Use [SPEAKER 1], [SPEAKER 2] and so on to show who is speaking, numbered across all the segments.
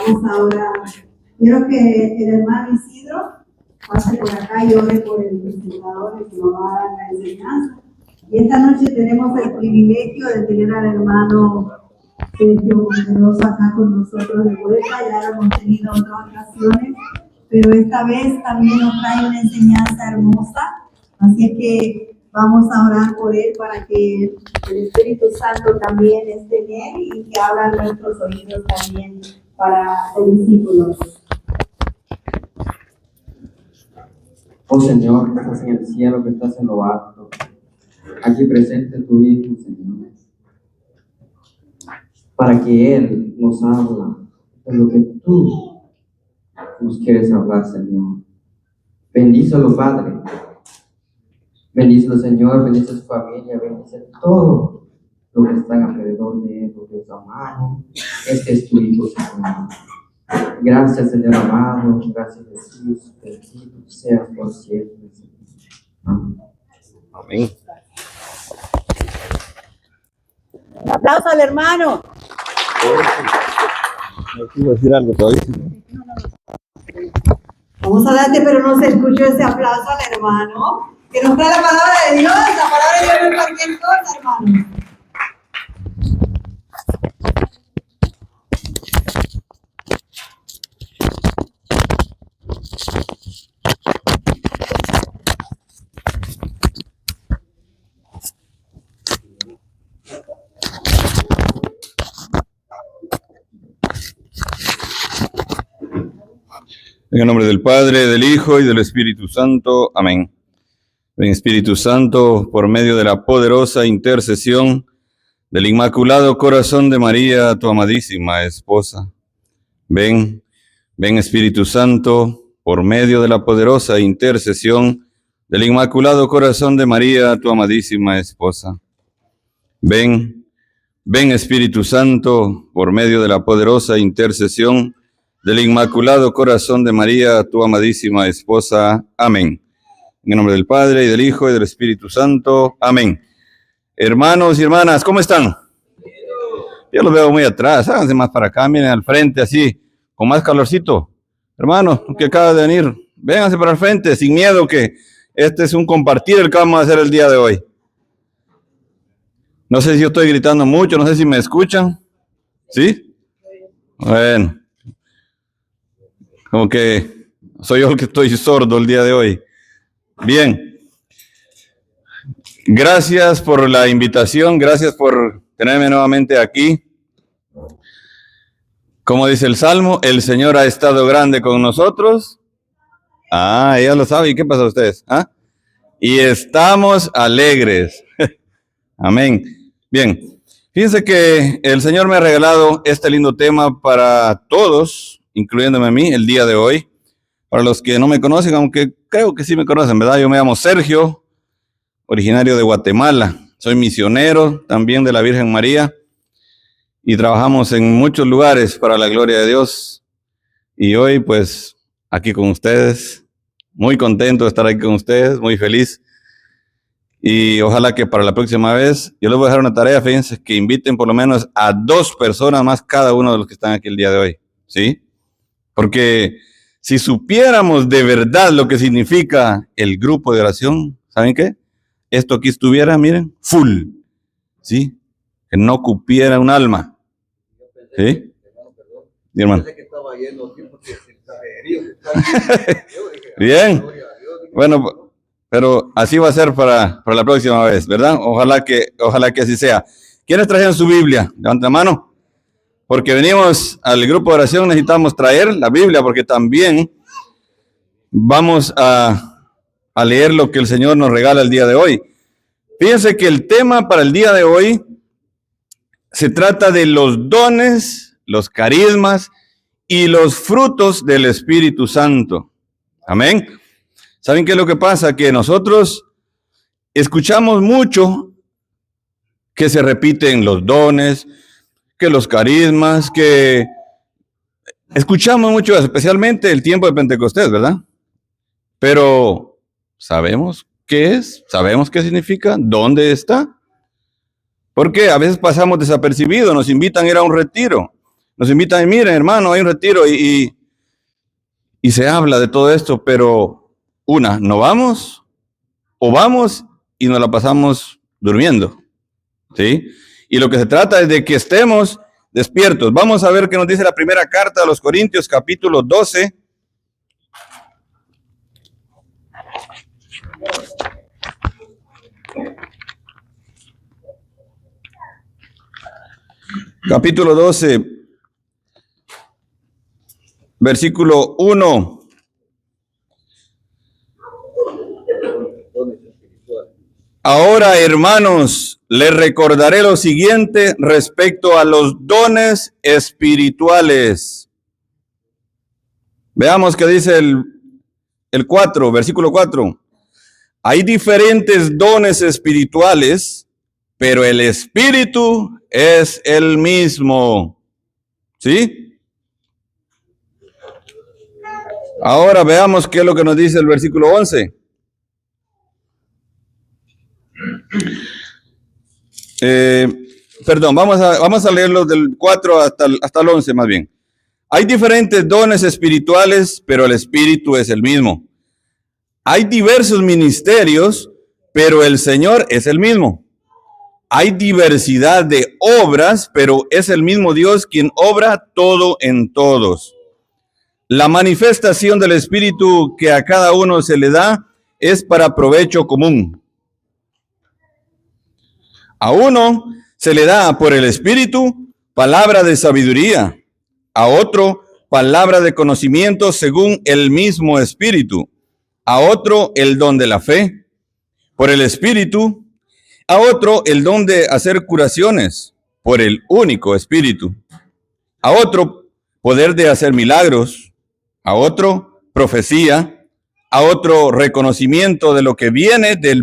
[SPEAKER 1] Vamos ahora, quiero que el hermano Isidro pase por acá y ore por el presentador que nos va a dar la enseñanza. Y esta noche tenemos el privilegio de tener al hermano Sergio Monteroso acá con nosotros de vuelta. Ya lo hemos tenido en otras ocasiones, pero esta vez también nos trae una enseñanza hermosa. Así es que vamos a orar por él para que el Espíritu Santo también esté en él y que abra nuestros oídos también para los discípulos.
[SPEAKER 2] Oh Señor, que estás en el cielo, que estás en lo alto, aquí presente tu Hijo, Señor, para que Él nos habla de lo que tú nos quieres hablar, Señor. Bendícelo, Padre. Bendícelo, Señor, bendice a su familia, bendice todo lo que está alrededor de Él, porque es amado. Este es tu Hijo, Señor. Gracias, Señor amado. Gracias, Jesús. Bendito seas por siempre, Señor. Amén.
[SPEAKER 3] Amén.
[SPEAKER 1] Un aplauso al hermano.
[SPEAKER 3] No quiero decir algo todavía.
[SPEAKER 1] Vamos adelante, pero no se escuchó ese aplauso al hermano. Que nos trae la palabra de Dios. La palabra de Dios no es cualquier cosa, hermano.
[SPEAKER 3] En el nombre del Padre, del Hijo y del Espíritu Santo. Amén. Ven, Espíritu Santo, por medio de la poderosa intercesión del Inmaculado Corazón de María, tu amadísima esposa. Ven, ven, Espíritu Santo, por medio de la poderosa intercesión del Inmaculado Corazón de María, tu amadísima esposa. Ven, ven, Espíritu Santo, por medio de la poderosa intercesión del Inmaculado Corazón de María, tu amadísima esposa. Amén. En el nombre del Padre, y del Hijo, y del Espíritu Santo. Amén. Hermanos y hermanas, ¿cómo están? Yo los veo muy atrás. Háganse más para acá, miren al frente, así, con más calorcito. Hermanos, que acaba de venir, vénganse para el frente, sin miedo, que este es un compartir el que vamos a hacer el día de hoy. No sé si yo estoy gritando mucho, no sé si me escuchan. ¿Sí? Bueno. Como que soy yo el que estoy sordo el día de hoy. Bien. Gracias por la invitación, gracias por tenerme nuevamente aquí. Como dice el Salmo, el Señor ha estado grande con nosotros. Ah, ella lo sabe. ¿Y qué pasa a ustedes? ¿Ah? Y estamos alegres. Amén. Bien. Fíjense que el Señor me ha regalado este lindo tema para todos, incluyéndome a mí, el día de hoy. Para los que no me conocen, aunque creo que sí me conocen, ¿verdad? Yo me llamo Sergio, originario de Guatemala. Soy misionero también de la Virgen María y trabajamos en muchos lugares para la gloria de Dios. Y hoy, pues, aquí con ustedes, muy contento de estar aquí con ustedes, muy feliz. Y ojalá que para la próxima vez, yo les voy a dejar una tarea, fíjense, que inviten por lo menos a 2 personas más cada uno de los que están aquí el día de hoy, ¿sí? Porque si supiéramos de verdad lo que significa el grupo de oración, ¿saben qué? Esto aquí estuviera, miren, full, ¿sí? Que no cupiera un alma, ¿sí? Sí, hermano. Bien, bueno, pero así va a ser para la próxima vez, ¿verdad? Ojalá que así sea. ¿Quiénes trajeron su Biblia? Levanta la mano. Porque venimos al grupo de oración, necesitamos traer la Biblia, porque también vamos a leer lo que el Señor nos regala el día de hoy. Fíjense que el tema para el día de hoy se trata de los dones, los carismas y los frutos del Espíritu Santo. Amén. ¿Saben qué es lo que pasa? Que nosotros escuchamos mucho que se repiten los dones, que los carismas, que escuchamos mucho, especialmente el tiempo de Pentecostés, ¿verdad? Pero ¿sabemos qué es? ¿Sabemos qué significa? ¿Dónde está? Porque a veces pasamos desapercibidos, nos invitan a ir a un retiro. nos invitan, y miren, hermano, hay un retiro y se habla de todo esto, pero no vamos o vamos y nos la pasamos durmiendo, ¿sí? Y lo que se trata es de que estemos despiertos. Vamos a ver qué nos dice la primera carta a los Corintios, capítulo 12. Capítulo 12, versículo 1. Ahora, hermanos, les recordaré lo siguiente respecto a los dones espirituales. Veamos qué dice el 4, versículo 4. Hay diferentes dones espirituales, pero el Espíritu es el mismo. ¿Sí? Ahora veamos qué es lo que nos dice el versículo 11. Vamos a leerlo del 4 hasta el 11 más bien. Hay diferentes dones espirituales, pero el Espíritu es el mismo. Hay diversos ministerios, pero el Señor es el mismo. Hay diversidad de obras, pero es el mismo Dios quien obra todo en todos. La manifestación del Espíritu que a cada uno se le da es para provecho común. A uno se le da por el Espíritu palabra de sabiduría, a otro palabra de conocimiento según el mismo Espíritu, a otro el don de la fe por el Espíritu, a otro el don de hacer curaciones por el único Espíritu, a otro poder de hacer milagros, a otro profecía, a otro reconocimiento de lo que viene de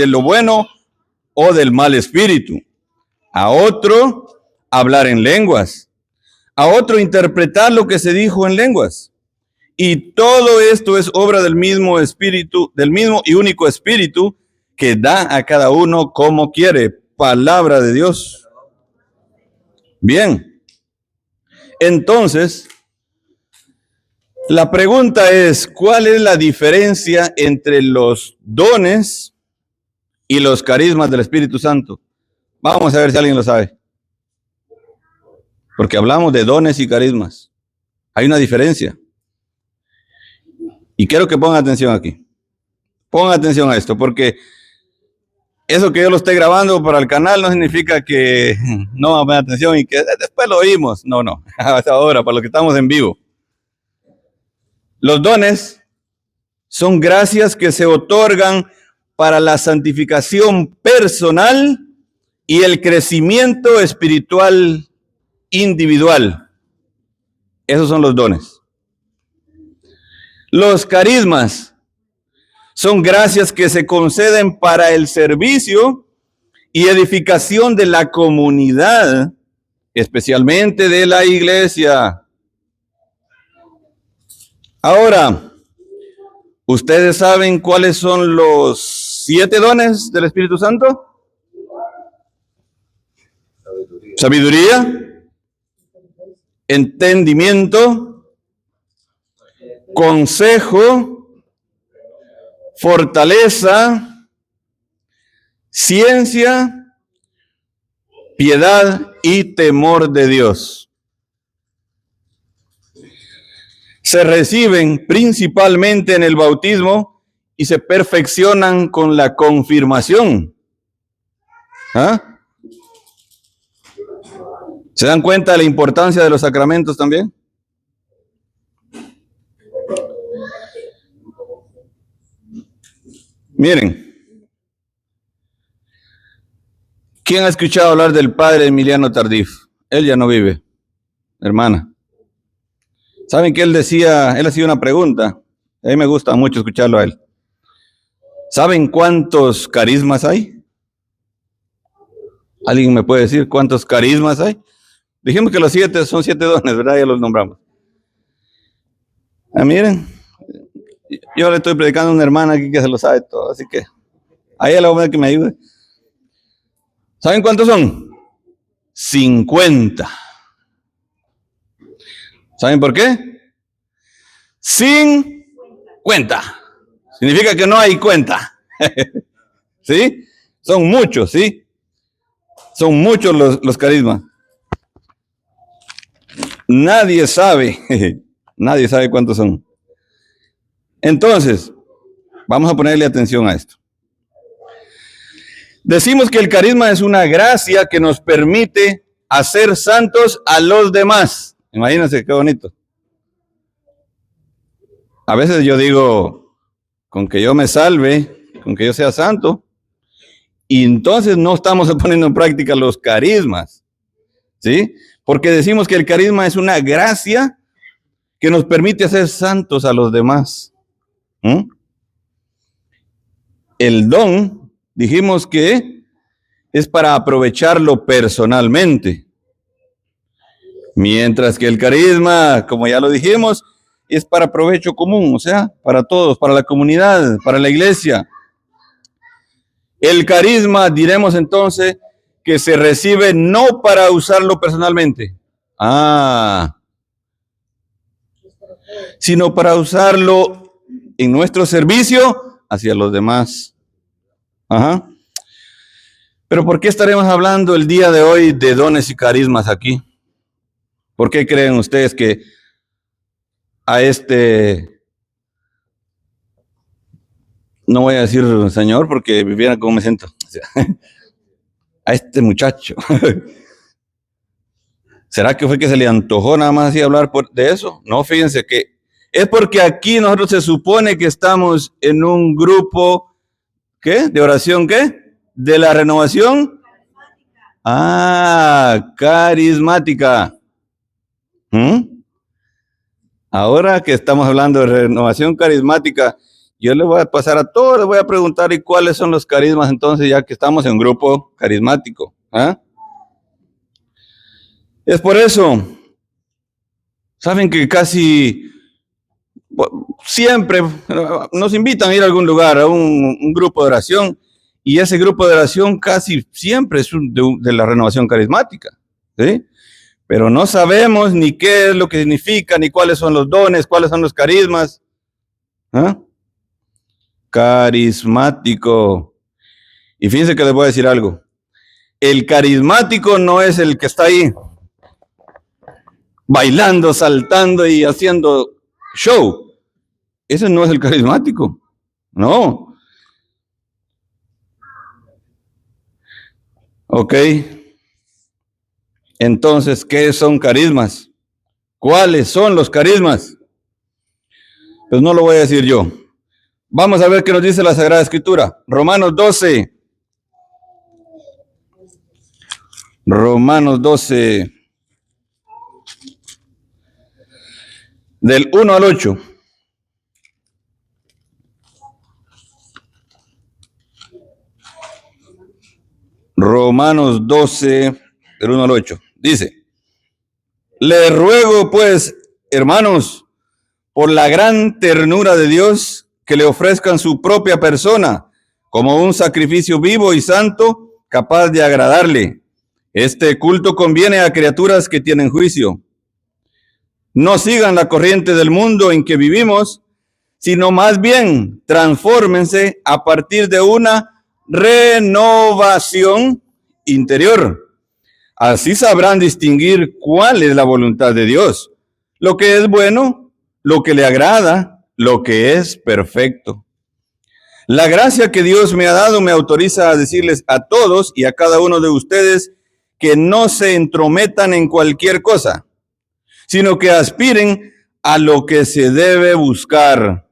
[SPEAKER 3] lo bueno o del mal espíritu, a otro hablar en lenguas, a otro interpretar lo que se dijo en lenguas. Y todo esto es obra del mismo espíritu, del mismo y único espíritu que da a cada uno como quiere. Palabra de Dios. Bien. Entonces, la pregunta es, ¿cuál es la diferencia entre los dones y los carismas del Espíritu Santo? Vamos a ver si alguien lo sabe. Porque hablamos de dones y carismas. Hay una diferencia. Y quiero que pongan atención aquí. Pongan atención a esto, porque eso que yo lo esté grabando para el canal no significa que no vamos a poner atención y que después lo oímos. No, hasta ahora, para los que estamos en vivo. Los dones son gracias que se otorgan para la santificación personal y el crecimiento espiritual individual. Esos son los dones. Los carismas son gracias que se conceden para el servicio y edificación de la comunidad, especialmente de la iglesia. Ahora, ¿ustedes saben cuáles son los 7 dones del Espíritu Santo? Sabiduría, entendimiento, consejo, fortaleza, ciencia, piedad y temor de Dios. Se reciben principalmente en el bautismo y se perfeccionan con la confirmación. ¿Ah? ¿Se dan cuenta de la importancia de los sacramentos también? Miren, ¿quién ha escuchado hablar del padre Emiliano Tardif? Él ya no vive, hermana. ¿Saben que él hacía una pregunta? A mí me gusta mucho escucharlo a él. ¿Saben cuántos carismas hay? ¿Alguien me puede decir cuántos carismas hay? Dijimos que los 7 son 7 dones, ¿verdad? Ya los nombramos. Miren, yo le estoy predicando a una hermana aquí que se lo sabe todo, así que a ella le voy a pedir que me ayude. ¿Saben cuántos son? 50. ¿Saben por qué? Sin cuenta. Significa que no hay cuenta. ¿Sí? Son muchos, ¿sí? Son muchos los carismas. Nadie sabe. Nadie sabe cuántos son. Entonces, vamos a ponerle atención a esto. Decimos que el carisma es una gracia que nos permite hacer santos a los demás. Imagínense qué bonito. A veces yo digo, con que yo me salve, con que yo sea santo, y entonces no estamos poniendo en práctica los carismas, ¿sí? Porque decimos que el carisma es una gracia que nos permite hacer santos a los demás. El don, dijimos que es para aprovecharlo personalmente, mientras que el carisma, como ya lo dijimos, es para provecho común, o sea, para todos, para la comunidad, para la iglesia. El carisma, diremos entonces, que se recibe no para usarlo personalmente, sino para usarlo en nuestro servicio hacia los demás. Ajá. Pero ¿por qué estaremos hablando el día de hoy de dones y carismas aquí? ¿Por qué creen ustedes que a no voy a decir señor porque vivieran cómo me siento, a este muchacho? ¿Será que fue que se le antojó nada más así hablar de eso? No, fíjense que es porque aquí nosotros se supone que estamos en un grupo, ¿qué? ¿De oración qué? ¿De la renovación? Carismática. Ahora que estamos hablando de renovación carismática, yo les voy a pasar a todos, les voy a preguntar ¿y cuáles son los carismas entonces ya que estamos en un grupo carismático? Es por eso, saben que casi siempre nos invitan a ir a algún lugar, a un grupo de oración, y ese grupo de oración casi siempre es de la renovación carismática, ¿sí? Pero no sabemos ni qué es lo que significa, ni cuáles son los dones, cuáles son los carismas. Carismático. Y fíjense que les voy a decir algo. El carismático no es el que está ahí bailando, saltando y haciendo show. Ese no es el carismático. No. Ok. Entonces, ¿qué son carismas? ¿Cuáles son los carismas? Pues no lo voy a decir yo. Vamos a ver qué nos dice la Sagrada Escritura. Romanos 12. Romanos 12. Del 1 al 8. Romanos 12, del 1 al 8. Dice, les ruego pues, hermanos, por la gran ternura de Dios, que le ofrezcan su propia persona como un sacrificio vivo y santo, capaz de agradarle. Este culto conviene a criaturas que tienen juicio. No sigan la corriente del mundo en que vivimos, sino más bien transfórmense a partir de una renovación interior. Así sabrán distinguir cuál es la voluntad de Dios, lo que es bueno, lo que le agrada, lo que es perfecto. La gracia que Dios me ha dado me autoriza a decirles a todos y a cada uno de ustedes que no se entrometan en cualquier cosa, sino que aspiren a lo que se debe buscar.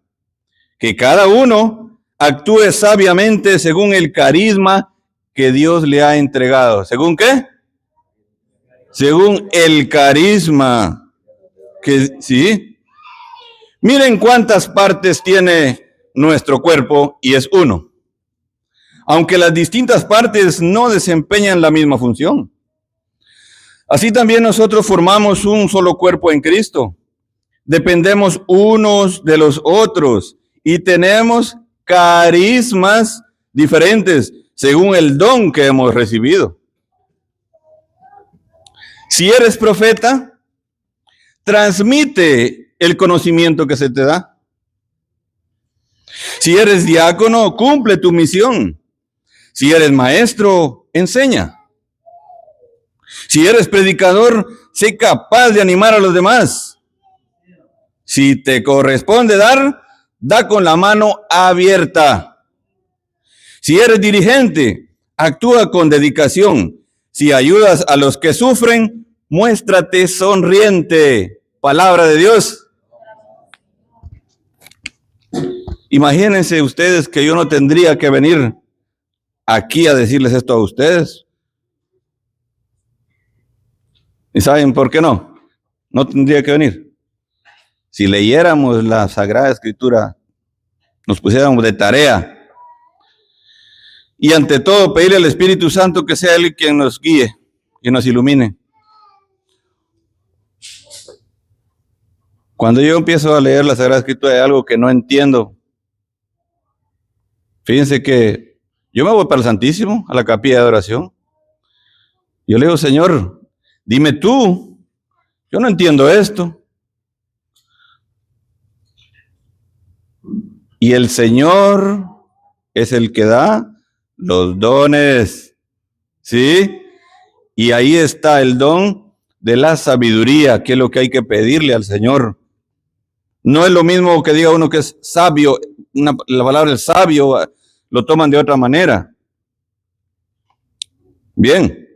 [SPEAKER 3] Que cada uno actúe sabiamente según el carisma que Dios le ha entregado. ¿Según qué? Según el carisma. ¿Sí? Miren cuántas partes tiene nuestro cuerpo y es uno. Aunque las distintas partes no desempeñan la misma función. Así también nosotros formamos un solo cuerpo en Cristo. Dependemos unos de los otros y tenemos carismas diferentes según el don que hemos recibido. Si eres profeta, transmite el conocimiento que se te da. Si eres diácono, cumple tu misión. Si eres maestro, enseña. Si eres predicador, sé capaz de animar a los demás. Si te corresponde dar, da con la mano abierta. Si eres dirigente, actúa con dedicación. Si ayudas a los que sufren, muéstrate sonriente. Palabra de Dios. Imagínense ustedes que yo no tendría que venir aquí a decirles esto a ustedes. ¿Y saben por qué no? No tendría que venir. Si leyéramos la Sagrada Escritura, nos pusiéramos de tarea. Y ante todo, pedirle al Espíritu Santo que sea Él quien nos guíe, quien nos ilumine. Cuando yo empiezo a leer la Sagrada Escritura hay algo que no entiendo. Fíjense que yo me voy para el Santísimo, a la capilla de oración. Yo le digo, Señor, dime tú, yo no entiendo esto. Y el Señor es el que da los dones, ¿sí? Y ahí está el don de la sabiduría, que es lo que hay que pedirle al Señor. No es lo mismo que diga uno que es sabio, la palabra es sabio, lo toman de otra manera. Bien.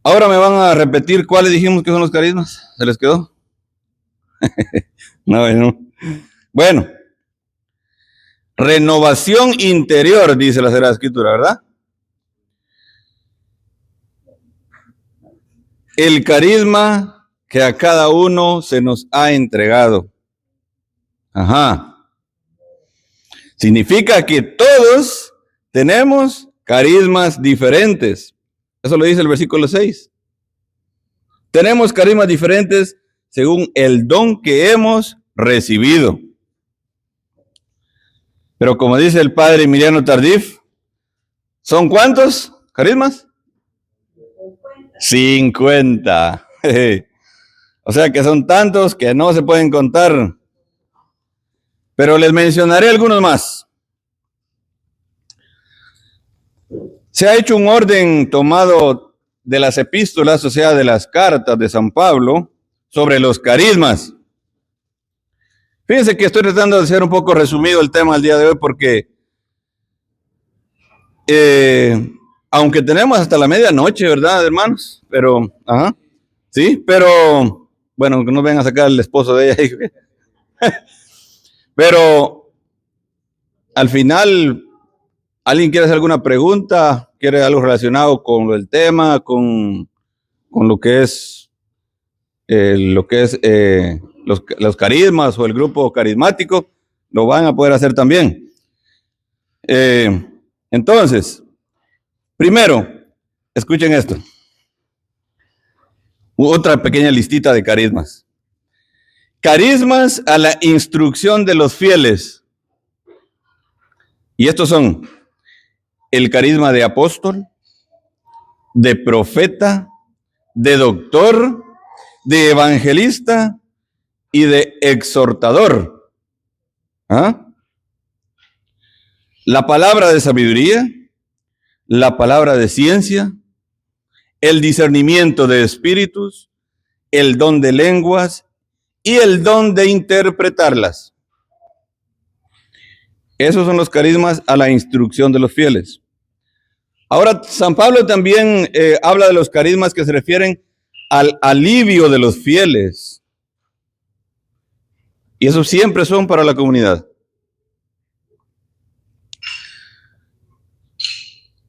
[SPEAKER 3] Ahora me van a repetir cuáles dijimos que son los carismas. ¿Se les quedó? No. Bueno. Renovación interior, dice la Sagrada Escritura, ¿verdad? El carisma que a cada uno se nos ha entregado. Ajá. Significa que todos tenemos carismas diferentes. Eso lo dice el versículo 6. Tenemos carismas diferentes según el don que hemos recibido. Pero como dice el padre Emiliano Tardif, ¿son cuántos carismas? 50. O sea que son tantos que no se pueden contar. Pero les mencionaré algunos más. Se ha hecho un orden tomado de las epístolas, o sea, de las cartas de San Pablo, sobre los carismas. Fíjense que estoy tratando de hacer un poco resumido el tema del día de hoy porque aunque tenemos hasta la medianoche, ¿verdad, hermanos? Pero, sí, pero, bueno, que no vengan a sacar el esposo de ella. Pero, al final, ¿alguien quiere hacer alguna pregunta? ¿Quiere algo relacionado con el tema, con lo que es, los carismas o el grupo carismático? Lo van a poder hacer también. Entonces, primero, escuchen esto. Otra pequeña listita de carismas. Carismas a la instrucción de los fieles. Y estos son el carisma de apóstol, de profeta, de doctor, de evangelista y de exhortador. La palabra de sabiduría, la palabra de ciencia, el discernimiento de espíritus, el don de lenguas y el don de interpretarlas. Esos son los carismas a la instrucción de los fieles. Ahora, San Pablo también habla de los carismas que se refieren al alivio de los fieles. Y esos siempre son para la comunidad.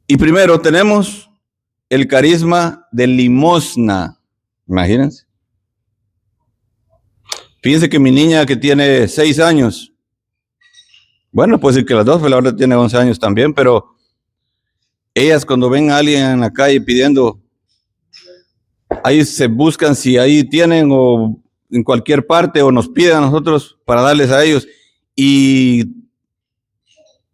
[SPEAKER 3] Y primero tenemos el carisma de limosna. Imagínense. Fíjense que mi niña que tiene 6 años, bueno, puede decir que las dos, pero la verdad tiene 11 años también, pero ellas cuando ven a alguien en la calle pidiendo, ahí se buscan si ahí tienen o en cualquier parte o nos piden a nosotros para darles a ellos. Y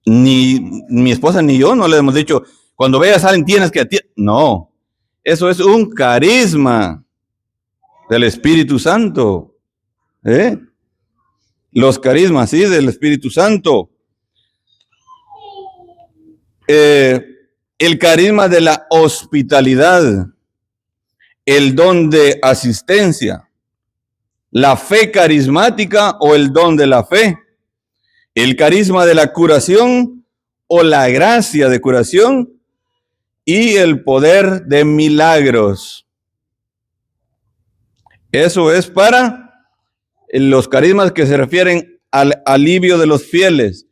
[SPEAKER 3] ni mi esposa ni yo no le hemos dicho, cuando veas a alguien tienes que... No, Eso es un carisma del Espíritu Santo. Los carismas, sí, del Espíritu Santo. El carisma de la hospitalidad, el don de asistencia, la fe carismática o el don de la fe, el carisma de la curación o la gracia de curación y el poder de milagros. Eso es para los carismas que se refieren al alivio de los fieles.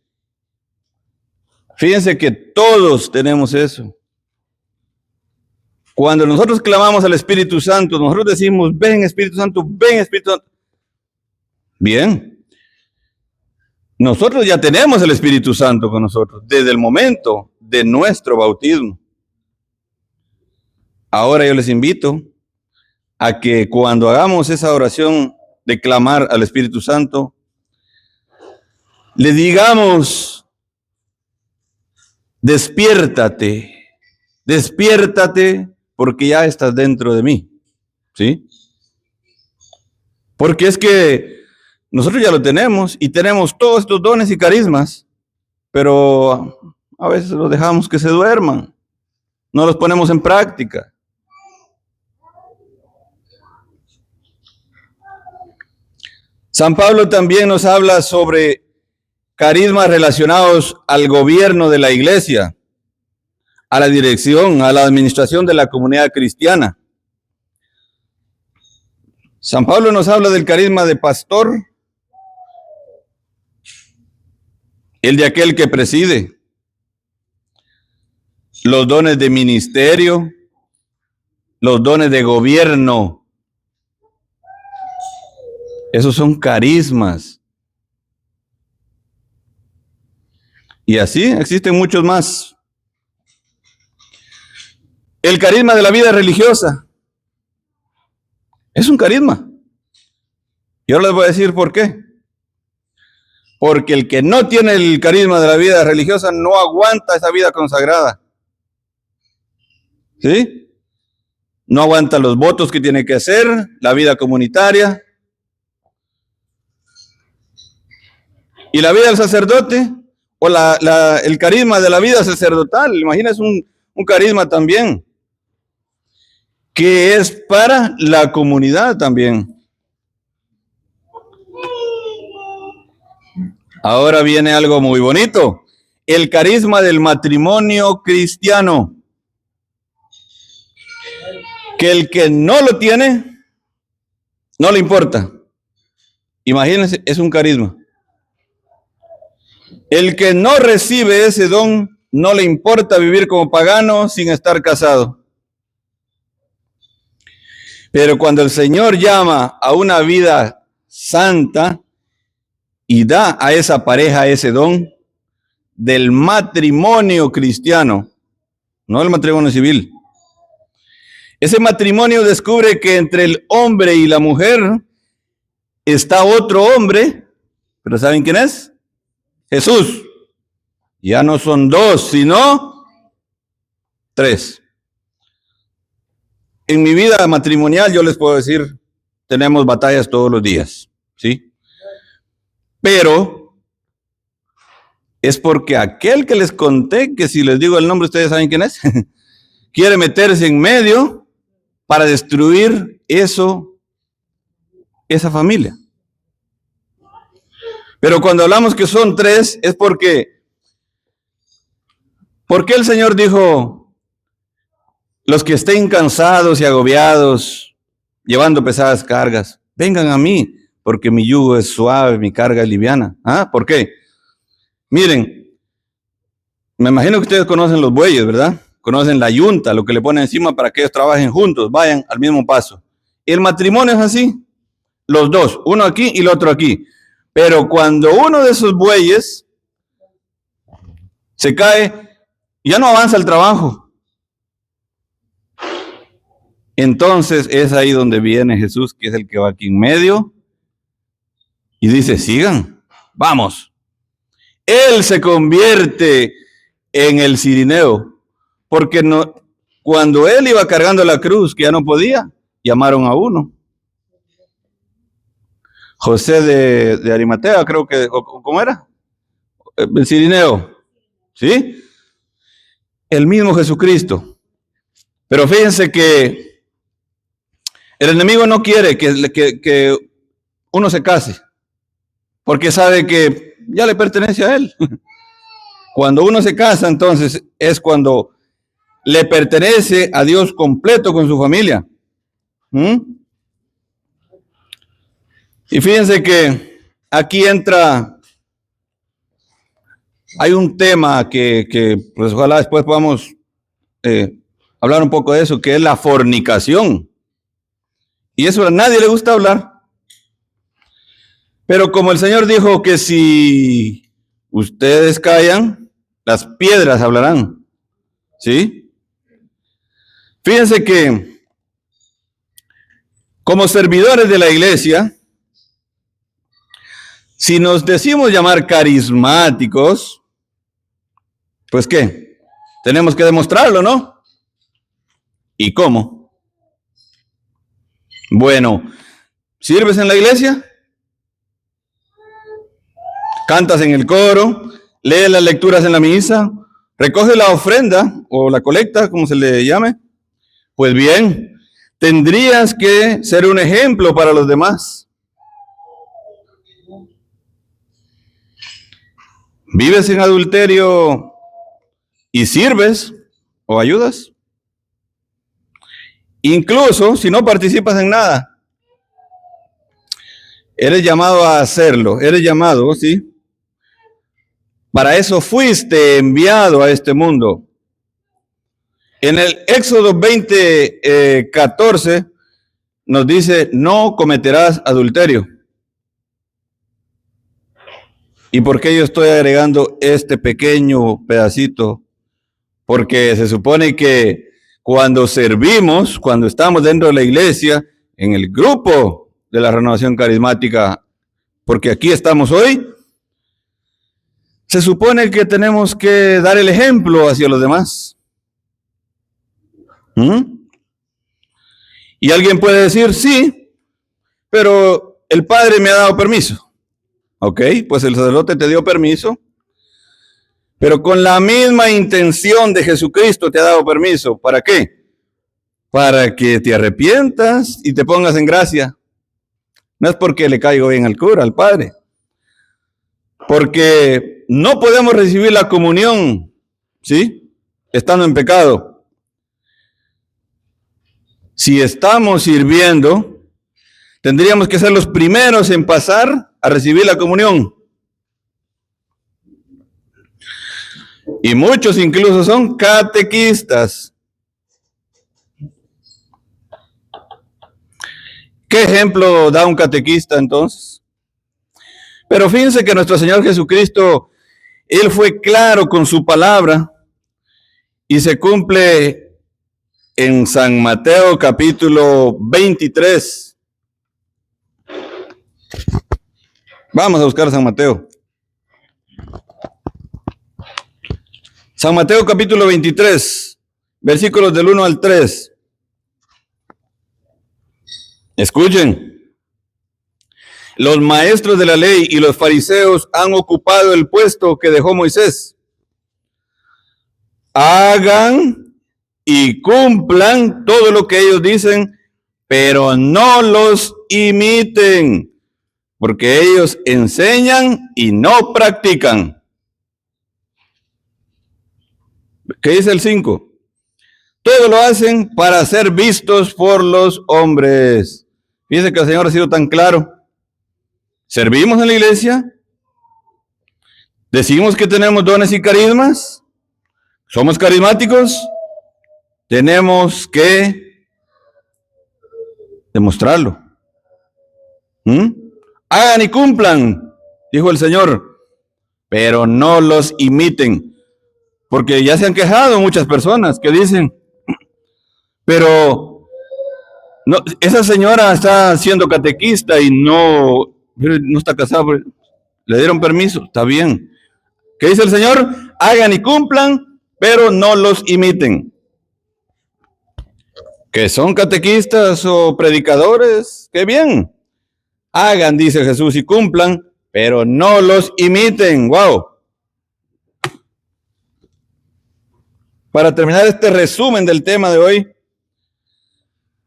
[SPEAKER 3] Fíjense que todos tenemos eso. Cuando nosotros clamamos al Espíritu Santo, nosotros decimos, ven Espíritu Santo, ven Espíritu Santo. Bien. Nosotros ya tenemos el Espíritu Santo con nosotros desde el momento de nuestro bautismo. Ahora yo les invito a que cuando hagamos esa oración de clamar al Espíritu Santo, le digamos, despiértate, despiértate porque ya estás dentro de mí, ¿sí? Porque es que nosotros ya lo tenemos y tenemos todos estos dones y carismas, pero a veces los dejamos que se duerman, no los ponemos en práctica. San Pablo también nos habla sobre carismas relacionados al gobierno de la iglesia, a la dirección, a la administración de la comunidad cristiana. San Pablo nos habla del carisma de pastor, el de aquel que preside, los dones de ministerio, los dones de gobierno. Esos son carismas. Y así existen muchos más. El carisma de la vida religiosa es un carisma. Yo les voy a decir por qué. Porque el que no tiene el carisma de la vida religiosa no aguanta esa vida consagrada. ¿Sí? No aguanta los votos que tiene que hacer, la vida comunitaria. Y la vida del sacerdote, o el carisma de la vida sacerdotal, imagínense un carisma también, que es para la comunidad también. Ahora viene algo muy bonito, el carisma del matrimonio cristiano, que el que no lo tiene, no le importa. Imagínense, es un carisma. El que no recibe ese don, no le importa vivir como pagano sin estar casado. Pero cuando el Señor llama a una vida santa y da a esa pareja ese don del matrimonio cristiano, no el matrimonio civil, ese matrimonio descubre que entre el hombre y la mujer está otro hombre, pero ¿saben quién es? Jesús. Ya no son dos, sino tres. En mi vida matrimonial yo les puedo decir, tenemos batallas todos los días, ¿sí? Pero es porque aquel que les conté, que si les digo el nombre ustedes saben quién es, quiere meterse en medio para destruir esa familia. Pero cuando hablamos que son tres, es porque el Señor dijo, los que estén cansados y agobiados, llevando pesadas cargas, vengan a mí, porque mi yugo es suave, mi carga es liviana. ¿Ah? ¿Por qué? Miren, me imagino que ustedes conocen los bueyes, ¿verdad? Conocen la yunta, lo que le ponen encima para que ellos trabajen juntos, vayan al mismo paso. El matrimonio es así, los dos, uno aquí y el otro aquí. Pero cuando uno de esos bueyes se cae, ya no avanza el trabajo. Entonces es ahí donde viene Jesús, que es el que va aquí en medio, y dice, sigan, vamos. Él se convierte en el cirineo, porque cuando él iba cargando la cruz, que ya no podía, llamaron a uno. José de Arimatea, creo que, ¿cómo era? El Cirineo, ¿sí? El mismo Jesucristo. Pero fíjense que el enemigo no quiere que uno se case, porque sabe que ya le pertenece a él. Cuando uno se casa, entonces es cuando le pertenece a Dios completo con su familia. Y fíjense que aquí entra, hay un tema que pues ojalá después podamos hablar un poco de eso, que es la fornicación. Y eso a nadie le gusta hablar. Pero como el Señor dijo que si ustedes callan, las piedras hablarán. ¿Sí? Fíjense que como servidores de la iglesia, si nos decimos llamar carismáticos, pues ¿qué? Tenemos que demostrarlo, ¿no? ¿Y cómo? Bueno, ¿sirves en la iglesia? ¿Cantas en el coro? ¿Lees las lecturas en la misa? ¿Recoges la ofrenda o la colecta, como se le llame? Pues bien, tendrías que ser un ejemplo para los demás. ¿Vives en adulterio y sirves o ayudas? Incluso si no participas en nada, eres llamado a hacerlo, eres llamado, ¿sí? Para eso fuiste enviado a este mundo. En el Éxodo 20, 14 nos dice, no cometerás adulterio. ¿Y por qué yo estoy agregando este pequeño pedacito? Porque se supone que cuando servimos, cuando estamos dentro de la iglesia, en el grupo de la renovación carismática, porque aquí estamos hoy, se supone que tenemos que dar el ejemplo hacia los demás. Y alguien puede decir, sí, pero el Padre me ha dado permiso. Ok, pues el sacerdote te dio permiso, pero con la misma intención de Jesucristo te ha dado permiso. ¿Para qué? Para que te arrepientas y te pongas en gracia. No es porque le caigo bien al cura, al Padre. Porque no podemos recibir la comunión, ¿sí? Estando en pecado. Si estamos sirviendo, tendríamos que ser los primeros en pasar a recibir la comunión. Y muchos incluso son catequistas. ¿Qué ejemplo da un catequista entonces? Pero fíjense que nuestro Señor Jesucristo, Él fue claro con su palabra y se cumple en San Mateo capítulo 23. Vamos a buscar San Mateo. San Mateo capítulo 23, versículos del 1 al 3. Escuchen. Los maestros de la ley y los fariseos han ocupado el puesto que dejó Moisés. Hagan y cumplan todo lo que ellos dicen, pero no los imiten, porque ellos enseñan y no practican. ¿Qué dice el 5? Todo lo hacen para ser vistos por los hombres. Fíjense que el Señor ha sido tan claro. Servimos en la iglesia, decimos que tenemos dones y carismas, somos carismáticos, tenemos que demostrarlo. Hagan y cumplan, dijo el Señor, pero no los imiten, porque ya se han quejado muchas personas que dicen, pero no, esa señora está siendo catequista y no está casada, le dieron permiso, está bien. ¿Qué dice el Señor? Hagan y cumplan, pero no los imiten. Que son catequistas o predicadores, qué bien. Hagan, dice Jesús, y cumplan, pero no los imiten. ¡Wow! Para terminar este resumen del tema de hoy,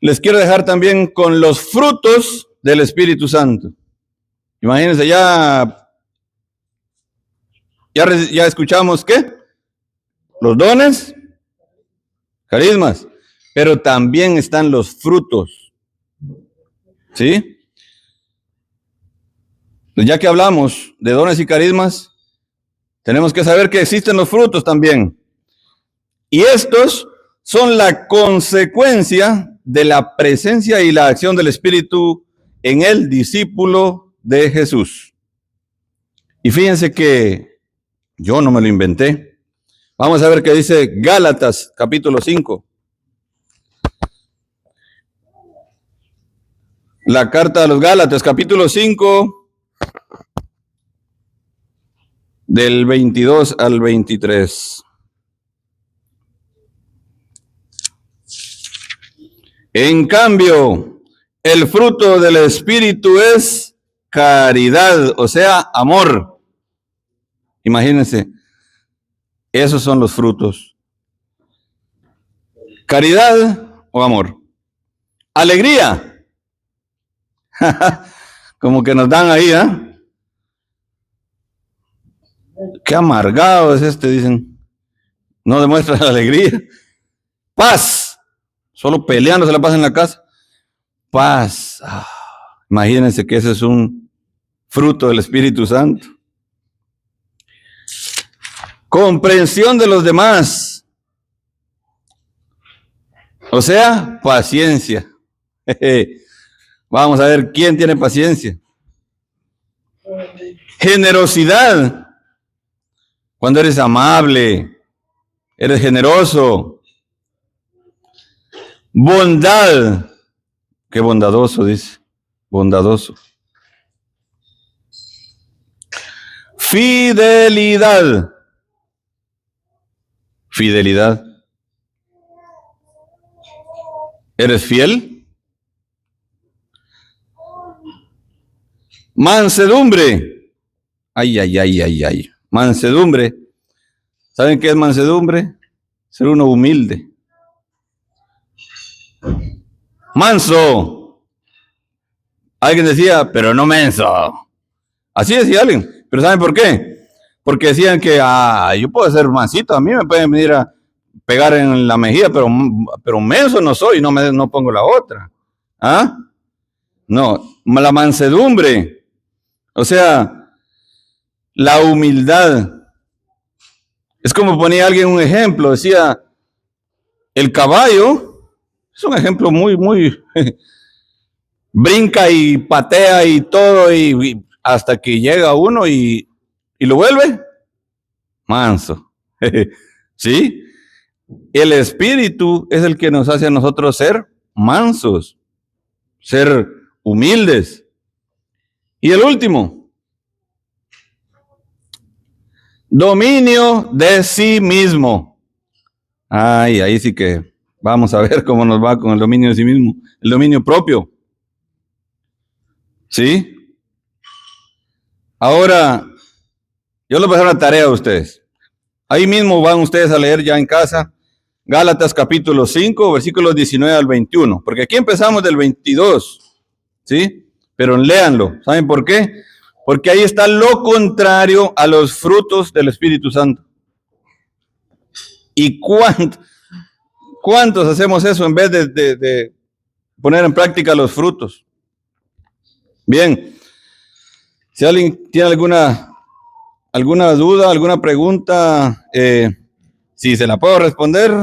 [SPEAKER 3] les quiero dejar también con los frutos del Espíritu Santo. Imagínense, ya escuchamos, ¿qué? Los dones, carismas, pero también están los frutos. ¿Sí? Pues ya que hablamos de dones y carismas, tenemos que saber que existen los frutos también. Y estos son la consecuencia de la presencia y la acción del Espíritu en el discípulo de Jesús. Y fíjense que yo no me lo inventé. Vamos a ver qué dice Gálatas, capítulo 5. La carta a los Gálatas, capítulo 5, del 22 al 23. En cambio, el fruto del Espíritu es caridad, o sea, amor. Imagínense, esos son los frutos. Caridad o amor. Alegría. Como que nos dan ahí, ¿eh? Qué amargado es este, dicen. No demuestra la alegría. Paz. Solo peleando se la pasa en la casa. Paz. Imagínense que ese es un fruto del Espíritu Santo. Comprensión de los demás. O sea, paciencia. Vamos a ver quién tiene paciencia. Generosidad. Cuando eres amable, eres generoso. Bondad. Qué bondadoso, dice. Bondadoso. Fidelidad. Fidelidad. ¿Eres fiel? Mansedumbre. Ay, ay, ay, ay, ay. Mansedumbre. ¿Saben qué es mansedumbre? Ser uno humilde. Manso. Alguien decía, pero no menso. Así decía alguien. Pero ¿saben por qué? Porque decían que yo puedo ser mansito, a mí me pueden venir a pegar en la mejilla, pero menso no soy, no pongo la otra. ¿Ah? No, la mansedumbre. O sea, la humildad. Es como ponía alguien un ejemplo, decía, el caballo es un ejemplo muy, muy, brinca y patea y todo, y hasta que llega uno y lo vuelve manso. ¿Sí? El Espíritu es el que nos hace a nosotros ser mansos, ser humildes. Y el último, dominio de sí mismo. Ay, ahí sí que vamos a ver cómo nos va con el dominio de sí mismo, el dominio propio. ¿Sí? Ahora, yo les voy a dar una tarea a ustedes. Ahí mismo van ustedes a leer ya en casa Gálatas capítulo 5, versículos 19 al 21, porque aquí empezamos del 22, ¿sí? Pero léanlo. ¿Saben por qué? Porque ahí está lo contrario a los frutos del Espíritu Santo. ¿Y cuántos hacemos eso en vez de poner en práctica los frutos? Bien, si alguien tiene alguna duda, alguna pregunta, si se la puedo responder,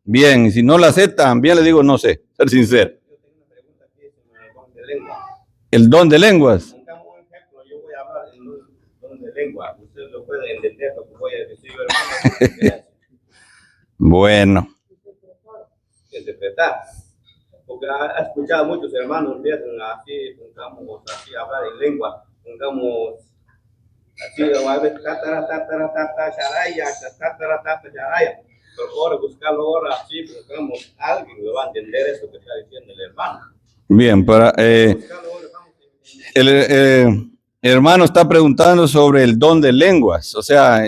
[SPEAKER 3] bien. Y si no la sé, también le digo no sé, ser sincero.
[SPEAKER 4] Yo tengo una pregunta aquí sobre el don de lengua.
[SPEAKER 3] El don de lenguas.
[SPEAKER 4] Pongamos un ejemplo, yo voy a hablar en un don de lengua. Usted lo puede entender lo que voy a decir, hermano.
[SPEAKER 3] Bueno.
[SPEAKER 4] Interpretar. Porque ha escuchado muchos hermanos empiezan así, pongamos así, hablar en lengua. Pongamos así, a veces, tatara, tatara, tatara, charaya, tatara, tatara, charaya. Procura buscarlo ahora así, buscamos a alguien que va a entender esto que está diciendo el hermano.
[SPEAKER 3] Bien,
[SPEAKER 4] Buscarlo ahora, vamos
[SPEAKER 3] el hermano está preguntando sobre el don de lenguas, o sea,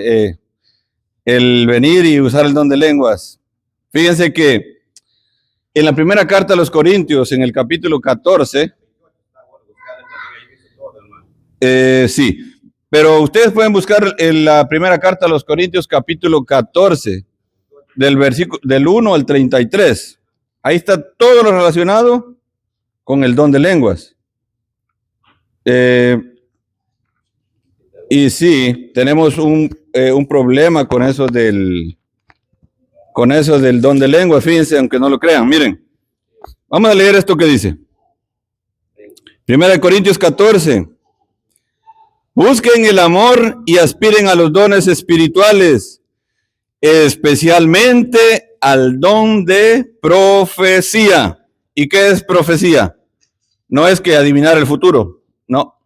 [SPEAKER 3] el venir y usar el don de lenguas. Fíjense que en la primera carta a los Corintios, en el capítulo 14, sí, pero ustedes pueden buscar en la primera carta a los Corintios, capítulo 14, del versículo del 1 al 33. Ahí está todo lo relacionado con el don de lenguas. Y sí, tenemos un problema con eso del don de lenguas, fíjense, aunque no lo crean. Miren, vamos a leer esto que dice. Primera de Corintios 14. Busquen el amor y aspiren a los dones espirituales, especialmente al don de profecía. ¿Y qué es profecía? No es que adivinar el futuro, no.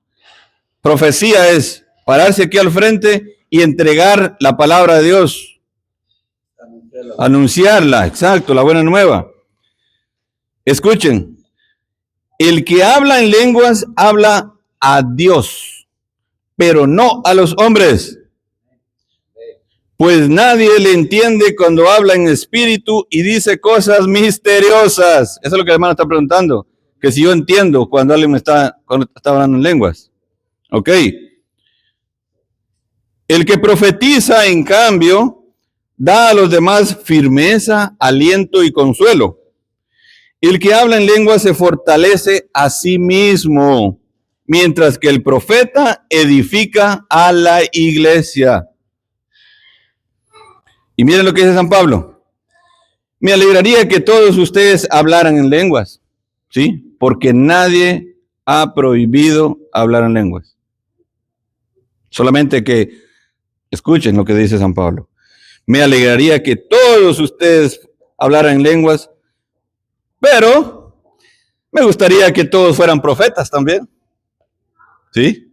[SPEAKER 3] Profecía es pararse aquí al frente y entregar la palabra de Dios. Anunciarla, exacto, la buena nueva. Escuchen, el que habla en lenguas habla a Dios, pero no a los hombres, pues nadie le entiende cuando habla en espíritu y dice cosas misteriosas. Eso es lo que el hermano está preguntando, que si yo entiendo cuando alguien cuando está hablando en lenguas. Ok. El que profetiza, en cambio, da a los demás firmeza, aliento y consuelo. El que habla en lenguas se fortalece a sí mismo, mientras que el profeta edifica a la iglesia. Y miren lo que dice San Pablo. Me alegraría que todos ustedes hablaran en lenguas, ¿sí? Porque nadie ha prohibido hablar en lenguas. Solamente que escuchen lo que dice San Pablo. Me alegraría que todos ustedes hablaran en lenguas, pero me gustaría que todos fueran profetas también. ¿Sí?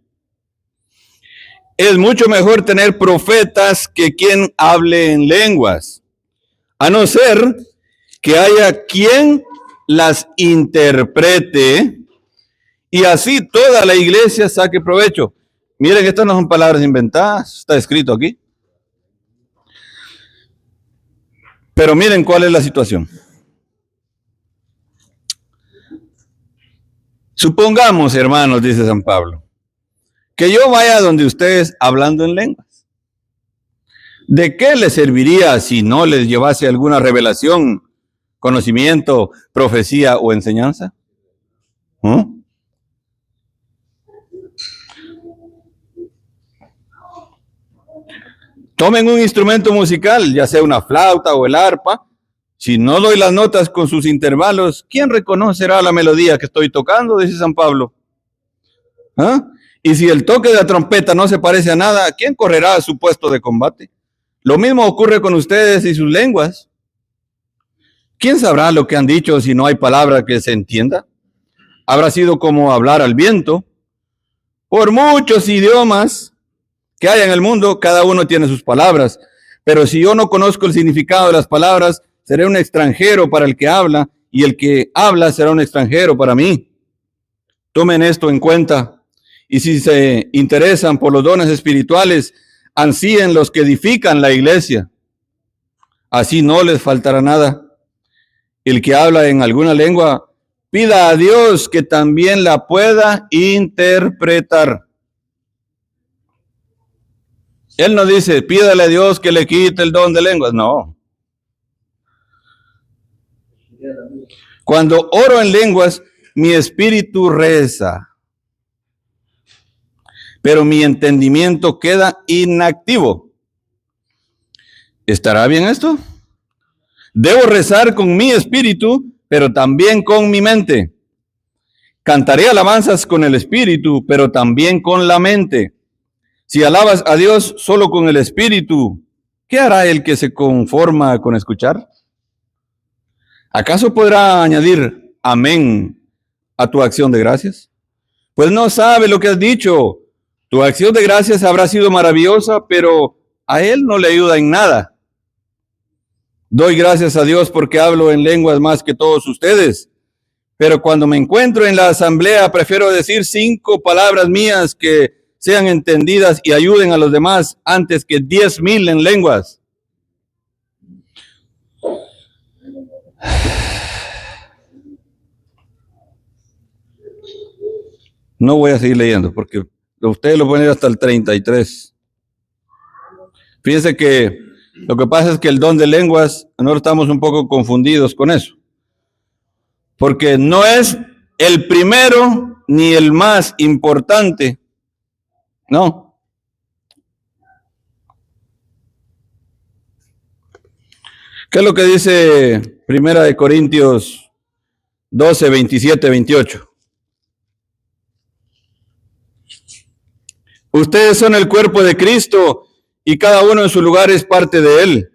[SPEAKER 3] Es mucho mejor tener profetas que quien hable en lenguas, a no ser que haya quien las interprete y así toda la iglesia saque provecho. Miren, estas no son palabras inventadas, está escrito aquí. Pero miren cuál es la situación. Supongamos, hermanos, dice San Pablo, que yo vaya donde ustedes hablando en lenguas. ¿De qué les serviría si no les llevase alguna revelación, conocimiento, profecía o enseñanza? Tomen un instrumento musical, ya sea una flauta o el arpa. Si no doy las notas con sus intervalos, ¿quién reconocerá la melodía que estoy tocando? Dice San Pablo. Y si el toque de la trompeta no se parece a nada, ¿quién correrá a su puesto de combate? Lo mismo ocurre con ustedes y sus lenguas. ¿Quién sabrá lo que han dicho si no hay palabra que se entienda? Habrá sido como hablar al viento. Por muchos idiomas que hay en el mundo, cada uno tiene sus palabras. Pero si yo no conozco el significado de las palabras, seré un extranjero para el que habla, y el que habla será un extranjero para mí. Tomen esto en cuenta. Y si se interesan por los dones espirituales, ansíen los que edifican la iglesia. Así no les faltará nada. El que habla en alguna lengua, pida a Dios que también la pueda interpretar. Él no dice, pídale a Dios que le quite el don de lenguas. No. Cuando oro en lenguas, mi espíritu reza, pero mi entendimiento queda inactivo. ¿Estará bien esto? Debo rezar con mi espíritu, pero también con mi mente. Cantaré alabanzas con el espíritu, pero también con la mente. Si alabas a Dios solo con el espíritu, ¿qué hará el que se conforma con escuchar? ¿Acaso podrá añadir amén a tu acción de gracias? Pues no sabe lo que has dicho. Tu acción de gracias habrá sido maravillosa, pero a él no le ayuda en nada. Doy gracias a Dios porque hablo en lenguas más que todos ustedes. Pero cuando me encuentro en la asamblea, prefiero decir 5 palabras mías que sean entendidas y ayuden a los demás antes que 10,000 en lenguas. No voy a seguir leyendo porque ustedes lo pueden leer hasta el 33. Fíjense que lo que pasa es que el don de lenguas, nosotros estamos un poco confundidos con eso. Porque no es el primero ni el más importante. No. ¿Qué es lo que dice 1 Corintios 12, 27, 28? Ustedes son el cuerpo de Cristo y cada uno en su lugar es parte de él.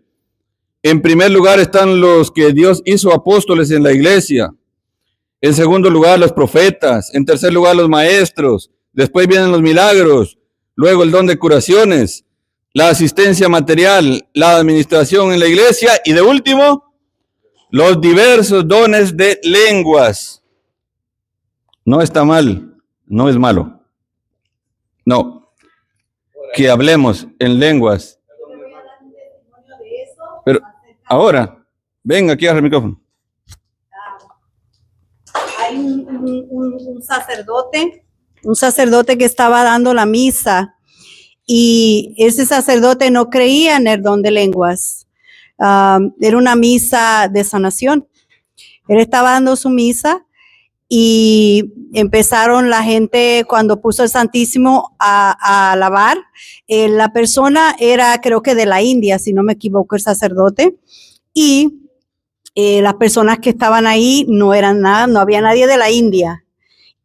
[SPEAKER 3] En primer lugar están los que Dios hizo apóstoles en la iglesia. En segundo lugar los profetas. En tercer lugar los maestros. Después vienen los milagros. Luego el don de curaciones, la asistencia material, la administración en la iglesia y de último los diversos dones de lenguas. No está mal, no es malo. No. Que hablemos en lenguas. Pero ahora, ven aquí al micrófono.
[SPEAKER 1] Hay un sacerdote que estaba dando la misa y ese sacerdote no creía en el don de lenguas. Era una misa de sanación. Él estaba dando su misa y empezaron la gente cuando puso el Santísimo a alabar. La persona era, creo que de la India, si no me equivoco, el sacerdote. Y las personas que estaban ahí no eran nada, no había nadie de la India.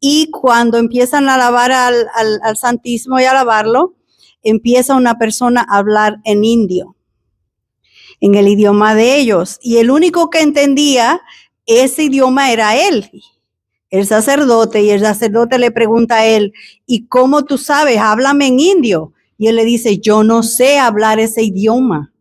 [SPEAKER 1] Y cuando empiezan a alabar al Santísimo y a alabarlo, empieza una persona a hablar en indio, en el idioma de ellos. Y el único que entendía ese idioma era él, el sacerdote, y el sacerdote le pregunta a él, ¿y cómo tú sabes? Háblame en indio. Y él le dice, yo no sé hablar ese idioma.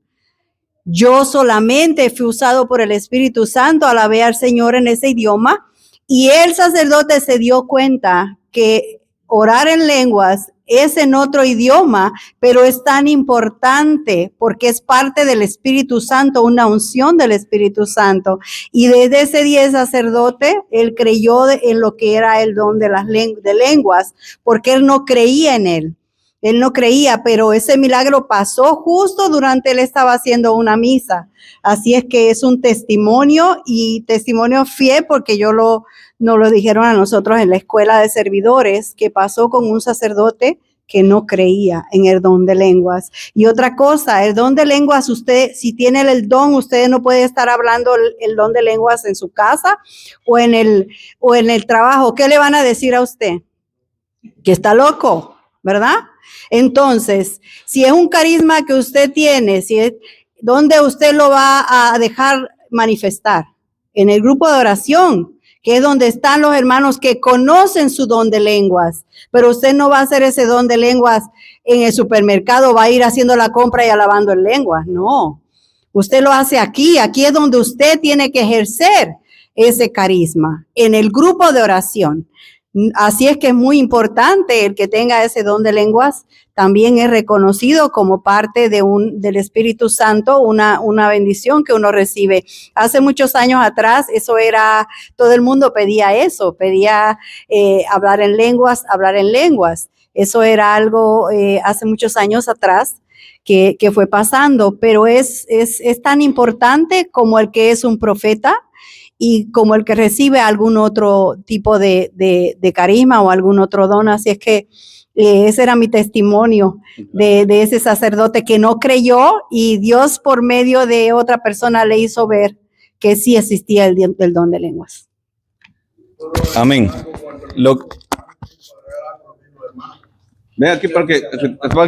[SPEAKER 1] Yo solamente fui usado por el Espíritu Santo, alabé al Señor en ese idioma. Y el sacerdote se dio cuenta que orar en lenguas es en otro idioma, pero es tan importante porque es parte del Espíritu Santo, una unción del Espíritu Santo. Y desde ese día el sacerdote, él creyó en lo que era el don de las lenguas, porque él no creía en él. Él no creía, pero ese milagro pasó justo durante él estaba haciendo una misa. Así es que es un testimonio y testimonio fiel porque nos lo dijeron a nosotros en la escuela de servidores que pasó con un sacerdote que no creía en el don de lenguas. Y otra cosa, el don de lenguas, usted, si tiene el don, usted no puede estar hablando el don de lenguas en su casa o en el trabajo. ¿Qué le van a decir a usted? Que está loco, ¿verdad? Entonces, si es un carisma que usted tiene, si es, ¿dónde usted lo va a dejar manifestar? En el grupo de oración, que es donde están los hermanos que conocen su don de lenguas, pero usted no va a hacer ese don de lenguas en el supermercado, va a ir haciendo la compra y alabando en lenguas, no. Usted lo hace aquí es donde usted tiene que ejercer ese carisma, en el grupo de oración. Así es que es muy importante el que tenga ese don de lenguas, también es reconocido como parte del Espíritu Santo, una bendición que uno recibe. Hace muchos años atrás, todo el mundo pedía eso, pedía hablar en lenguas. Eso era algo hace muchos años atrás que fue pasando, pero es tan importante como el que es un profeta, y como el que recibe algún otro tipo de carisma o algún otro don. Así es que ese era mi testimonio de ese sacerdote que no creyó y Dios por medio de otra persona le hizo ver que sí existía el don de lenguas.
[SPEAKER 3] Amén. Ven aquí para que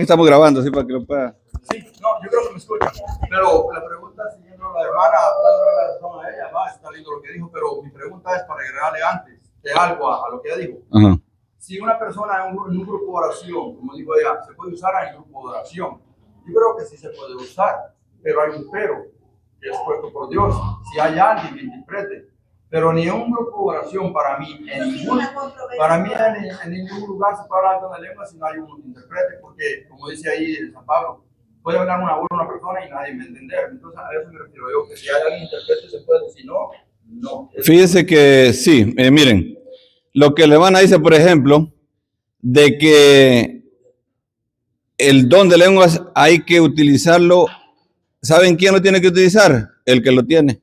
[SPEAKER 3] estamos grabando, así para que lo pueda.
[SPEAKER 5] Sí, no, yo creo que me escucha. Pero la pregunta, siguiendo la hermana, dándole la razón a ella, está lindo lo que dijo, pero mi pregunta es para agregarle antes de algo a lo que ella dijo.
[SPEAKER 3] Ajá.
[SPEAKER 5] Si una persona en un grupo de oración, como dijo ella, se puede usar en el grupo de oración. Yo creo que sí se puede usar, pero hay un pero, que es puesto por Dios. Si hay alguien que interprete, pero ni un grupo de oración para mí, en ningún lugar se puede hablar de una lengua si no hay uno que interprete, porque como dice ahí San Pablo, puede hablar una persona y nadie me entender. Entonces a eso me refiero yo, que si hay alguien que interprete se puede, si no, no.
[SPEAKER 3] Fíjese que sí, miren, lo que le van a decir, por ejemplo, de que el don de lenguas hay que utilizarlo. ¿Saben quién lo tiene que utilizar? El que lo tiene.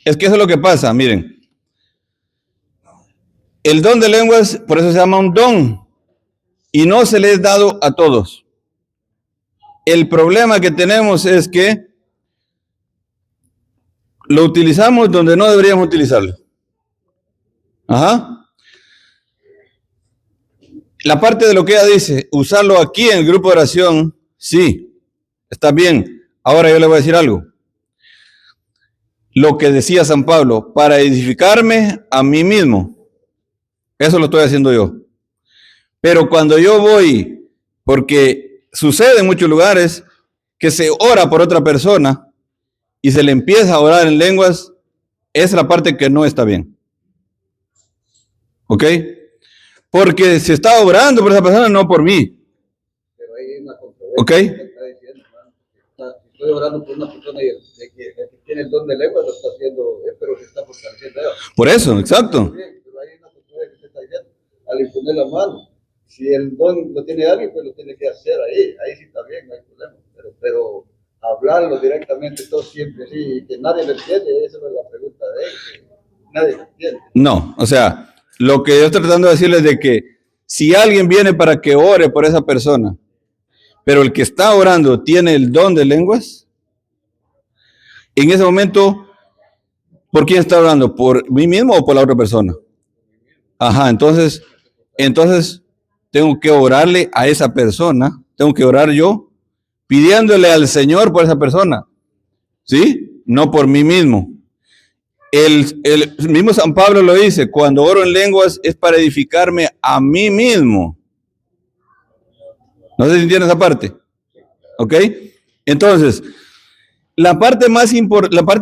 [SPEAKER 3] Es que eso es lo que pasa, miren. El don de lenguas, por eso se llama un don, y no se le es dado a todos. El problema que tenemos es que lo utilizamos donde no deberíamos utilizarlo. Ajá. La parte de lo que ella dice, usarlo aquí en el grupo de oración, sí, está bien. Ahora yo le voy a decir algo. Lo que decía San Pablo, para edificarme a mí mismo, eso lo estoy haciendo yo. Pero cuando yo voy, porque sucede en muchos lugares que se ora por otra persona y se le empieza a orar en lenguas, esa es la parte que no está bien. ¿Ok? Porque se está orando por esa persona, no por mí.
[SPEAKER 6] Pero hay una controversia.
[SPEAKER 3] ¿Ok?
[SPEAKER 6] Está diciendo, estoy orando por una persona y el que tiene el don de lengua lo está haciendo, pero se está fortaleciendo.
[SPEAKER 3] Por eso, exacto.
[SPEAKER 6] Bien, pero hay una controversia que se está diciendo. Al imponer la mano, si el don lo tiene alguien, pues lo tiene que hacer ahí sí está bien, no hay problema. Pero hablarlo directamente, todo siempre así, que nadie lo entiende, esa es la pregunta de él, que nadie lo entiende.
[SPEAKER 3] No, o sea, lo que yo estoy tratando de decirles es de que si alguien viene para que ore por esa persona, pero el que está orando tiene el don de lenguas, en ese momento, ¿por quién está orando? ¿Por mí mismo o por la otra persona? Ajá, entonces tengo que orarle a esa persona, tengo que orar yo, pidiéndole al Señor por esa persona, ¿sí? No por mí mismo. El mismo San Pablo lo dice, cuando oro en lenguas es para edificarme a mí mismo. No sé si entienden esa parte. ¿Ok? Entonces, la parte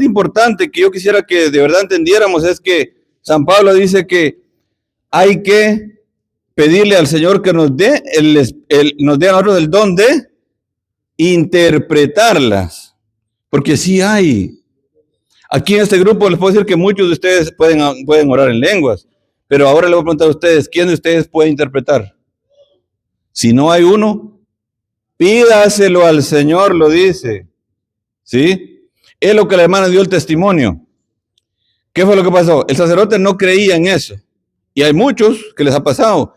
[SPEAKER 3] importante que yo quisiera que de verdad entendiéramos es que San Pablo dice que hay que pedirle al Señor que nos dé nos dé a nosotros el don de interpretarlas. Porque sí hay. Aquí en este grupo les puedo decir que muchos de ustedes pueden orar en lenguas, pero ahora les voy a preguntar a ustedes, ¿quién de ustedes puede interpretar? Si no hay uno, pídaselo al Señor, lo dice. ¿Sí? Es lo que la hermana dio el testimonio. ¿Qué fue lo que pasó? El sacerdote no creía en eso. Y hay muchos que les ha pasado.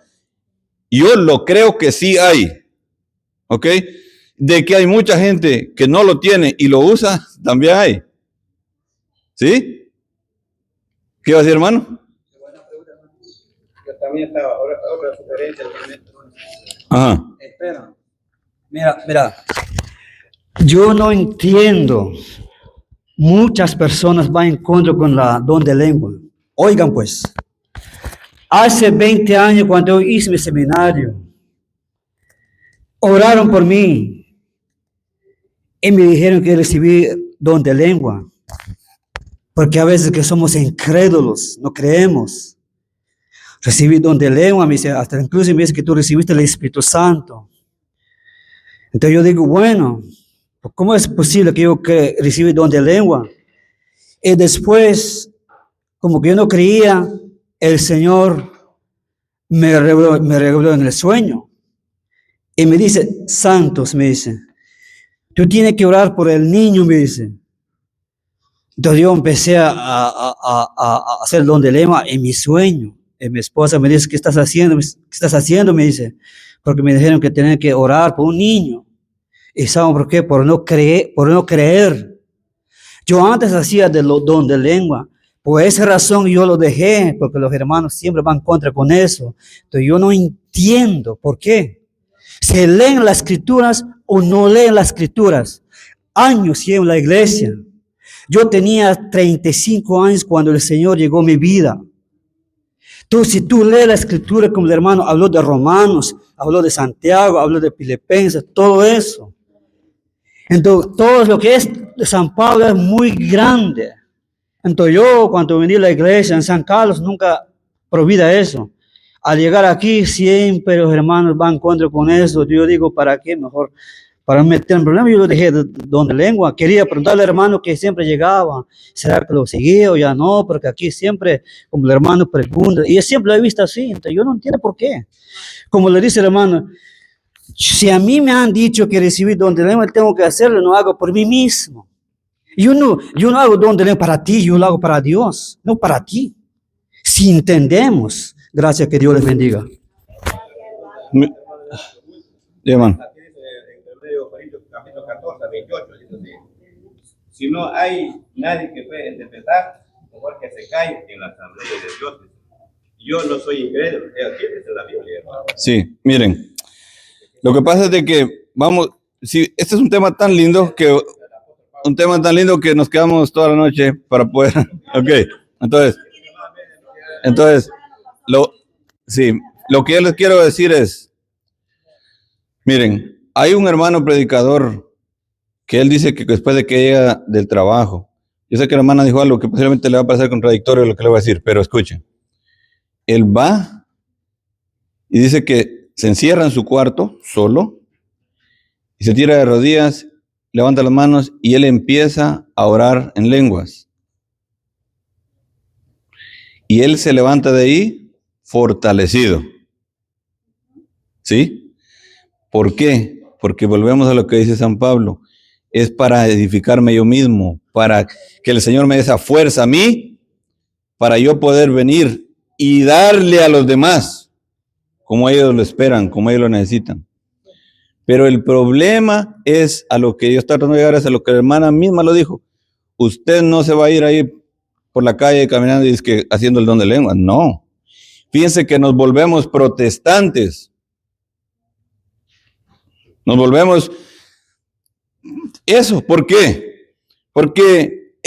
[SPEAKER 3] Yo lo creo que sí hay. ¿Ok? De que hay mucha gente que no lo tiene y lo usa, también hay. ¿Sí? ¿Qué iba a decir, hermano?
[SPEAKER 4] Yo también estaba, otra sugerencia.
[SPEAKER 3] Ajá.
[SPEAKER 7] Espera. Mira. Yo no entiendo. Muchas personas van en contra con la don de lengua. Oigan pues. Hace 20 años cuando yo hice mi seminario, oraron por mí y me dijeron que recibí don de lengua. Porque a veces que somos incrédulos, no creemos. Recibí don de lengua, me dice, hasta incluso me dice que tú recibiste el Espíritu Santo. Entonces yo digo, bueno, ¿cómo es posible que yo recibí don de lengua? Y después, como que yo no creía, el Señor me reveló en el sueño. Y me dice, santos, me dice, tú tienes que orar por el niño, me dice. Entonces yo empecé a hacer el don de lengua en mi sueño. Y mi esposa me dice, ¿qué estás haciendo? ¿Qué estás haciendo? Me dice, porque me dijeron que tenía que orar por un niño. ¿Y saben por qué? Por no creer. Yo antes hacía del don de lengua. Por esa razón yo lo dejé, porque los hermanos siempre van contra con eso. Entonces yo no entiendo por qué. ¿Se leen las escrituras o no leen las escrituras? Años llevo en la iglesia. Yo tenía 35 años cuando el Señor llegó a mi vida. Entonces, si tú lees la escritura, como el hermano habló de Romanos, habló de Santiago, habló de Filipenses, todo eso. Entonces, todo lo que es de San Pablo es muy grande. Entonces, yo cuando vení a la iglesia en San Carlos, nunca prohibida eso. Al llegar aquí, siempre los hermanos van en contra con eso. Yo digo, ¿para qué? Mejor, para no meter en problemas, yo lo dejé de don de lengua. Quería preguntarle al hermano que siempre llegaba, ¿será que lo seguía o ya no? Porque aquí siempre, como el hermano pregunta, y yo siempre lo he visto así, entonces yo no entiendo por qué. Como le dice el hermano, si a mí me han dicho que recibí don de lengua, tengo que hacerlo, no hago por mí mismo. Yo no hago don de lengua para ti, yo lo hago para Dios, no para ti. Si entendemos, gracias, que Dios les bendiga.
[SPEAKER 3] Hermano.
[SPEAKER 4] Aquí dice en 1 Corintios capítulo 14, 28, dice así: si no hay nadie que pueda interpretar, mejor que se calle en la asamblea de Dios. Yo no soy incrédulo, aquí dice la Biblia, hermano.
[SPEAKER 3] Sí, miren, lo que pasa es de que, vamos, sí, este es un tema tan lindo que nos quedamos toda la noche para poder, ok, entonces, lo que yo les quiero decir es, miren, hay un hermano predicador que él dice que después de que llega del trabajo, yo sé que la hermana dijo algo que posiblemente le va a parecer contradictorio a lo que le voy a decir, pero escuchen, él va y dice que se encierra en su cuarto solo y se tira de rodillas, levanta las manos y él empieza a orar en lenguas. Y él se levanta de ahí fortalecido. ¿Sí? ¿Por qué? Porque volvemos a lo que dice San Pablo. Es para edificarme yo mismo, para que el Señor me dé esa fuerza a mí, para yo poder venir y darle a los demás como ellos lo esperan, como ellos lo necesitan. Pero el problema es a lo que yo estoy tratando de llegar, es a lo que la hermana misma lo dijo. Usted no se va a ir ahí por la calle caminando y es que haciendo el don de lengua. No. Fíjense que nos volvemos protestantes. Nos volvemos eso. ¿Por qué? Porque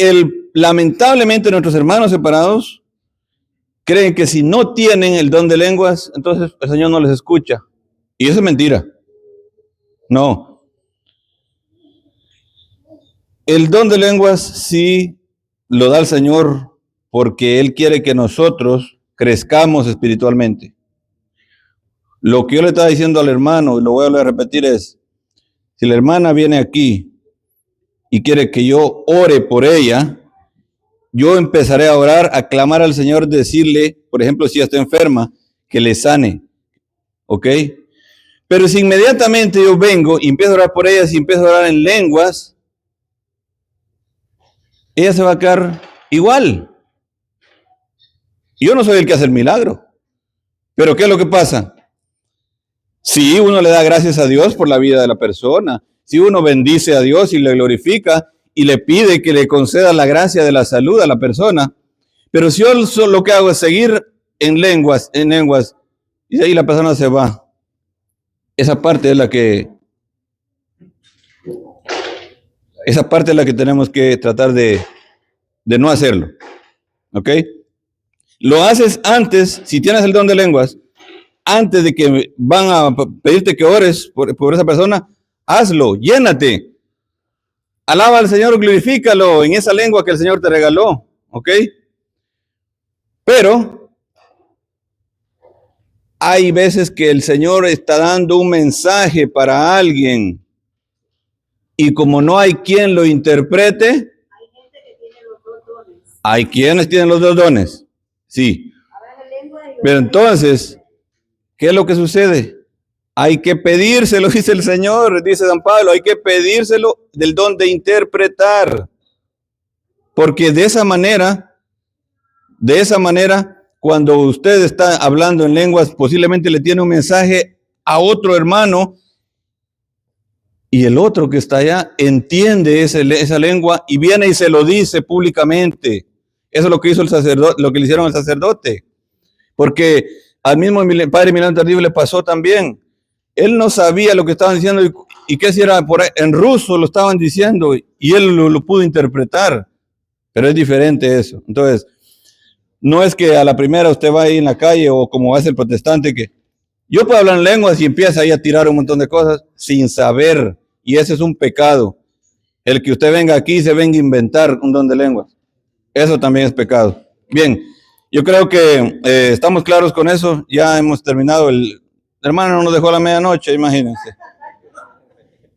[SPEAKER 3] lamentablemente nuestros hermanos separados creen que si no tienen el don de lenguas, entonces el Señor no les escucha. Y eso es mentira. No. El don de lenguas sí lo da el Señor porque Él quiere que nosotros crezcamos espiritualmente. Lo que yo le estaba diciendo al hermano, y lo voy a volver a repetir, es, si la hermana viene aquí y quiere que yo ore por ella, yo empezaré a orar, a clamar al Señor, decirle, por ejemplo, si ella está enferma, que le sane. ¿Ok? Pero si inmediatamente yo vengo y empiezo a orar por ella, si empiezo a orar en lenguas, ella se va a quedar igual. Yo no soy el que hace el milagro. Pero ¿qué es lo que pasa? Si uno le da gracias a Dios por la vida de la persona, si uno bendice a Dios y le glorifica y le pide que le conceda la gracia de la salud a la persona, pero si yo solo lo que hago es seguir en lenguas, y ahí la persona se va. Esa parte es la que tenemos que tratar de no hacerlo. ¿Ok? Lo haces antes, si tienes el don de lenguas, antes de que van a pedirte que ores por esa persona, hazlo, llénate. Alaba al Señor, glorifícalo en esa lengua que el Señor te regaló. ¿Ok? Pero hay veces que el Señor está dando un mensaje para alguien y como no hay quien lo interprete, hay quienes tienen los dos dones. Sí. Pero entonces, ¿qué es lo que sucede? Hay que pedírselo, dice el Señor, dice San Pablo, hay que pedírselo del don de interpretar. Porque de esa manera, cuando usted está hablando en lenguas, posiblemente le tiene un mensaje a otro hermano y el otro que está allá entiende esa lengua y viene y se lo dice públicamente. Eso es lo que hizo el sacerdote, lo que le hicieron al sacerdote. Porque al mismo padre Milán Tardío le pasó también. Él no sabía lo que estaban diciendo y que si era por ahí, en ruso lo estaban diciendo y él lo pudo interpretar. Pero es diferente eso. Entonces, no es que a la primera usted va ahí en la calle o como hace el protestante que yo puedo hablar en lenguas y empieza ahí a tirar un montón de cosas sin saber. Y ese es un pecado. el que usted venga aquí y se venga a inventar un don de lenguas. Eso también es pecado. Bien, yo creo que estamos claros con eso. Ya hemos terminado. El hermano nos dejó a la medianoche, imagínense.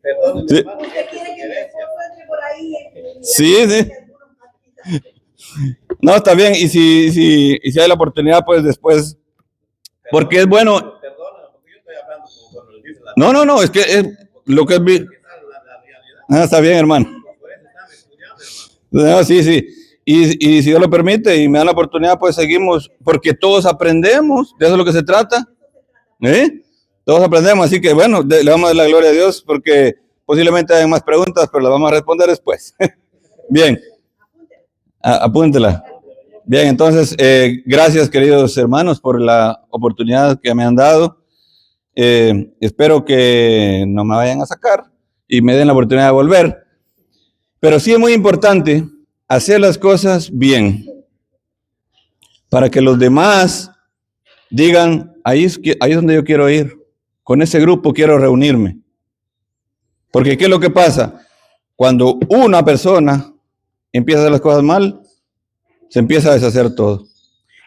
[SPEAKER 4] Perdón,
[SPEAKER 3] Sí.
[SPEAKER 4] hermano,
[SPEAKER 1] ¿Usted quiere que mi esposo entre por ahí?
[SPEAKER 3] Sí, sí. No, está bien. Y si hay la oportunidad, pues después. Porque es bueno.
[SPEAKER 4] Perdona, porque yo estoy hablando como lo dice la
[SPEAKER 3] No, es que es lo que es.
[SPEAKER 4] la realidad.
[SPEAKER 3] Está bien, hermano.
[SPEAKER 4] Por eso estamos estudiando, hermano.
[SPEAKER 3] No, sí. Y si Dios lo permite y me dan la oportunidad, pues seguimos, porque todos aprendemos, de eso es lo que se trata. Todos aprendemos, así que bueno, le vamos a dar la gloria a Dios, porque posiblemente hay más preguntas, pero las vamos a responder después. Bien, apúntela. Bien, entonces, gracias queridos hermanos por la oportunidad que me han dado. Espero que no me vayan a sacar y me den la oportunidad de volver. Pero sí es muy importante hacer las cosas bien, para que los demás digan, ahí es donde yo quiero ir, con ese grupo quiero reunirme. Porque ¿qué es lo que pasa? Cuando una persona empieza a hacer las cosas mal, se empieza a deshacer todo.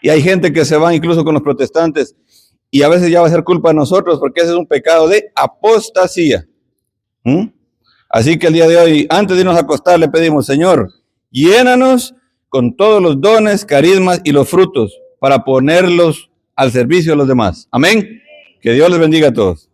[SPEAKER 3] Y hay gente que se va incluso con los protestantes, y a veces ya va a ser culpa de nosotros, porque ese es un pecado de apostasía. Así que el día de hoy, antes de irnos a acostar, le pedimos, Señor, llénanos con todos los dones, carismas y los frutos para ponerlos al servicio de los demás. Amén. Que Dios les bendiga a todos.